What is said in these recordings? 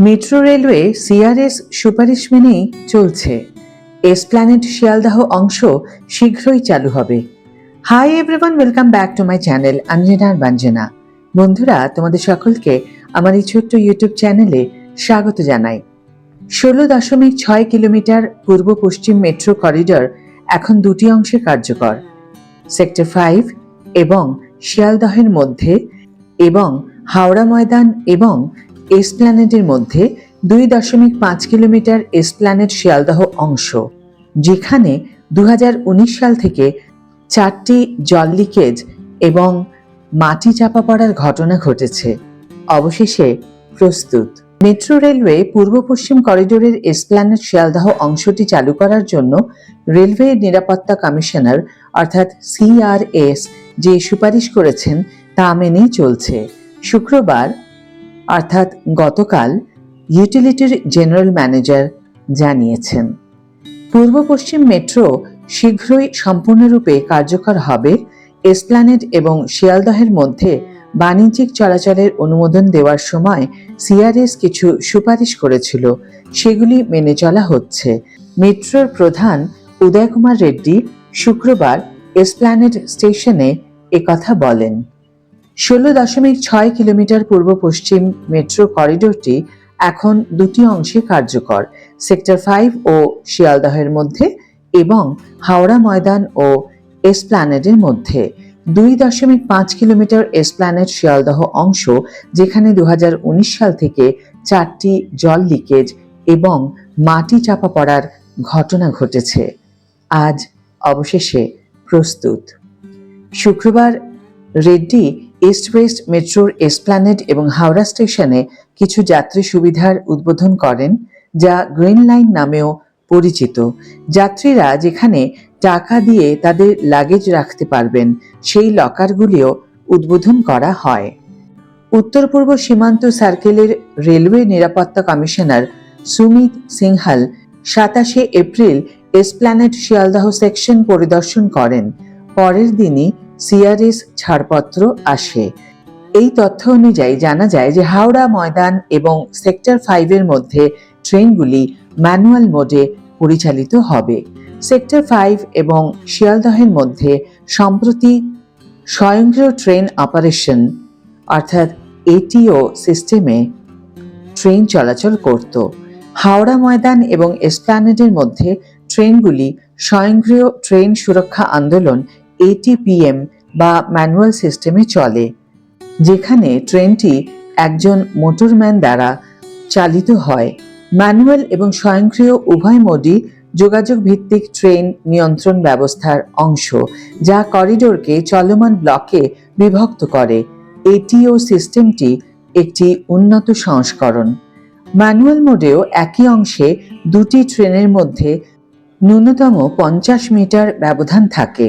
Metro railway CRS সুপারিশ মেনেই চলছে। এসপ্ল্যানেড শিয়ালদাহ অংশ শীঘ্রই চালু হবে। Hi everyone, welcome back to my channel অঞ্জনার বাঞ্জনা। বন্ধুরা, তোমাদের সকলকে আমার এই ছোট্ট ইউটিউব চ্যানেলে স্বাগত জানাই। 16.6 কিলোমিটার পূর্ব পশ্চিম মেট্রো করিডর এখন দুটি অংশে কার্যকর, সেক্টর 5 এবং শিয়ালদহের মধ্যে এবং হাওড়া ময়দান এবং এসপ্ল্যানেডের মধ্যে 2.5 কিলোমিটার এসপ্ল্যানেড শিয়ালদহ অংশ, যেখানে 2019 সাল থেকে 4টি জল লিকেজ এবং মাটি চাপা পড়ার ঘটনা ঘটেছে, অবশেষে প্রস্তুত। মেট্রো রেলওয়ে পূর্ব পশ্চিম করিডোরের এসপ্ল্যানেড শিয়ালদহ অংশটি চালু করার জন্য রেলওয়ে নিরাপত্তা কমিশনার অর্থাৎ সিআরএস যে সুপারিশ করেছেন তা মেনেই চলছে। শুক্রবার অর্থাৎ গতকাল ইউটিলিটির জেনারেল ম্যানেজার জানিয়েছেন, পূর্ব পশ্চিম মেট্রো শীঘ্রই সম্পূর্ণরূপে কার্যকর হবে। এসপ্ল্যানেড এবং শিয়ালদহের মধ্যে বাণিজ্যিক চলাচলের অনুমোদন দেওয়ার সময় সিআরএস কিছু সুপারিশ করেছিল, সেগুলি মেনে চলা হচ্ছে। মেট্রোর প্রধান উদয় কুমার রেড্ডি শুক্রবার এসপ্ল্যানেড স্টেশনে একথা বলেন। 16.6 কিলোমিটার পূর্ব পশ্চিম মেট্রো করিডোরটি এখন দুটি অংশে কার্যকর, সেক্টর 5 ও শিয়ালদহের মধ্যে এবং হাওড়া ময়দান ও এসপ্ল্যানেডের মধ্যে। 2.5 কিলোমিটার এসপ্ল্যানেড শিয়ালদহ অংশ, যেখানে 2019 সাল থেকে 4টি জল লিকেজ এবং মাটি চাপা পড়ার ঘটনা ঘটেছে, আজ অবশেষে প্রস্তুত। শুক্রবার রেড্ডি ইস্ট ওয়েস্ট মেট্রোর এসপ্ল্যানেড এবং হাওড়া স্টেশনে কিছু যাত্রী সুবিধার উদ্বোধন করেন, যা গ্রিন লাইন নামেও পরিচিত। যাত্রীরা যেখানে টাকা দিয়ে তাদের লাগেজ রাখতে পারবেন, সেই লকারগুলিও উদ্বোধন করা হয়। উত্তর পূর্ব সীমান্ত সার্কেলের রেলওয়ে নিরাপত্তা commissioner Sumit Singhal 27 April Esplanade Sealdah section পরিদর্শন করেন। পরের দিনই সিআরএস ছাড়পত্র আসে। এই তথ্য অনুযায়ী জানা যায় যে হাওড়া ময়দান এবং সেক্টর 5 এর মধ্যে ট্রেনগুলি ম্যানুয়াল মোডে পরিচালিত হবে। সেক্টর 5 এবং শিয়ালদহের মধ্যে সম্প্রতি স্বয়ংক্রিয় ট্রেন অপারেশন অর্থাৎ এটিও সিস্টেমে ট্রেন চলাচল করত। হাওড়া ময়দান এবং এসপ্ল্যানেডের মধ্যে ট্রেনগুলি স্বয়ংক্রিয় ট্রেন সুরক্ষা আন্দোলন এটিপিএম বা ম্যানুয়াল সিস্টেমে চলে, যেখানে ট্রেনটি একজন মোটরম্যান দ্বারা চালিত হয়। ম্যানুয়াল এবং স্বয়ংক্রিয় উভয় মোডই যোগাযোগ ভিত্তিক ট্রেন নিয়ন্ত্রণ ব্যবস্থার অংশ, যা করিডোরকে চলমান ব্লকে বিভক্ত করে। এটিও সিস্টেমটি একটি উন্নত সংস্করণ। ম্যানুয়াল মোডেও একই অংশে দুটি ট্রেনের মধ্যে ন্যূনতম 50 মিটার ব্যবধান থাকে।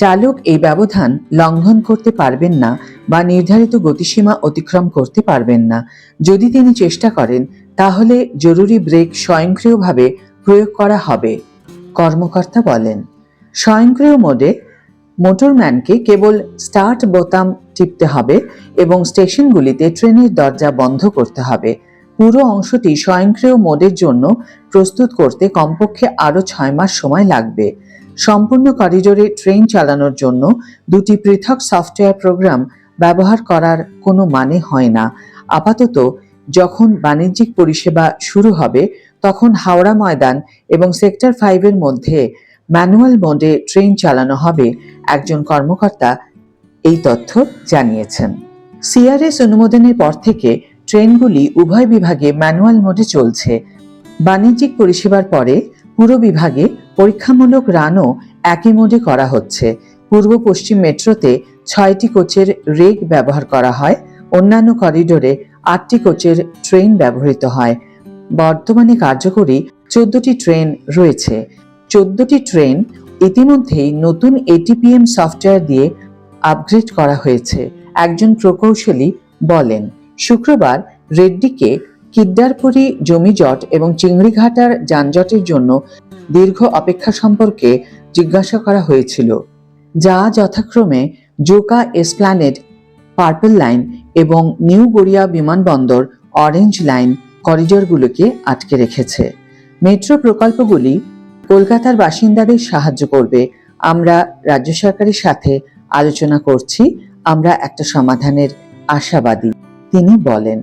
চালক এই ব্যবধান লঙ্ঘন করতে পারবেন না বা নির্ধারিত গতিসীমা অতিক্রম করতে পারবেন না। যদি তিনি চেষ্টা করেন, তাহলে জরুরি ব্রেক স্বয়ংক্রিয়ভাবে প্রয়োগ করা হবে, কর্মকর্তা বলেন। স্বয়ংক্রিয় মোডে মোটরম্যানকে কেবল স্টার্ট বোতাম টিপতে হবে এবং স্টেশনগুলিতে ট্রেনের দরজা বন্ধ করতে হবে। পুরো অংশটি স্বয়ংক্রিয় মোডের জন্য প্রস্তুত করতে কমপক্ষে আরও 6 মাস সময় লাগবে। সম্পূর্ণ করিডোরে ট্রেন চালানোর জন্য দুটি পৃথক সফটওয়্যার প্রোগ্রাম ব্যবহার করার কোনো মানে হয় না। আপাতত যখন বাণিজ্যিক পরিষেবা শুরু হবে, তখন হাওড়া ময়দান এবং সেক্টর 5 এর মধ্যে ম্যানুয়াল মোডে ট্রেন চালানো হবে, একজন কর্মকর্তা এই তথ্য জানিয়েছেন। সিআরএস অনুমোদনের পর থেকে ট্রেনগুলি উভয় বিভাগে ম্যানুয়াল মোডে চলছে। বাণিজ্যিক পরিষেবার পরে পুরো বিভাগে পরীক্ষামূলক রানও একই মোডে করা হচ্ছে। পূর্ব পশ্চিম মেট্রোতে 6টি কোচের রেক ব্যবহার করা হয়, অন্যান্য করিডোরে 8টি কোচের ট্রেন ব্যবহৃত হয়। বর্তমানে কার্যকরী 14টি ট্রেন রয়েছে। 14টি ট্রেন ইতিমধ্যেই নতুন এটিপিএম সফটওয়্যার দিয়ে আপগ্রেড করা হয়েছে, একজন প্রকৌশলী বলেন। শুক্রবার রেড্ডিকে কিদ্দারপুরি জমিজট এবং চিংড়িঘাটার যানজটের জন্য দীর্ঘ অপেক্ষা সম্পর্কে জিজ্ঞাসা করা হয়েছিল, যা যথাক্রমে জোকা এসপ্ল্যানেড পার্পল লাইন এবং নিউ গড়িয়া বিমানবন্দর অরেঞ্জ লাইন করিডোরগুলোকে আটকে রেখেছে। মেট্রো প্রকল্পগুলি কলকাতার বাসিন্দাদের সাহায্য করবে। আমরা রাজ্য সরকারের সাথে আলোচনা করছি, আমরা একটা সমাধানের আশাবাদী, তিনি বলেন।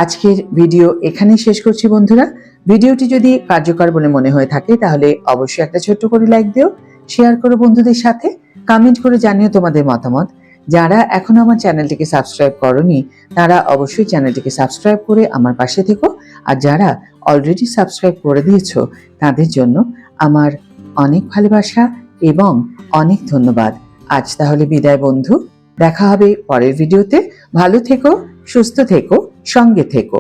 আজকের ভিডিও এখানেই শেষ করছি বন্ধুরা। ভিডিওটি যদি কার্যকর বলে মনে হয়ে থাকে তাহলে অবশ্যই একটা ছোট্ট করে লাইক দিও, শেয়ার করো বন্ধুদের সাথে, কমেন্ট করে জানিও তোমাদের মতামত। যারা এখনো আমার চ্যানেলটিকে সাবস্ক্রাইব করনি তারা অবশ্যই চ্যানেলটিকে সাবস্ক্রাইব করে আমার পাশে থেকো, আর যারা অলরেডি সাবস্ক্রাইব করে দিয়েছো তাদের জন্য আমার অনেক ভালোবাসা এবং অনেক ধন্যবাদ। আজ তাহলে বিদায় বন্ধু, দেখা হবে পরের ভিডিওতে। ভালো থেকো, সুস্থ থেকো, সঙ্গে থেকো।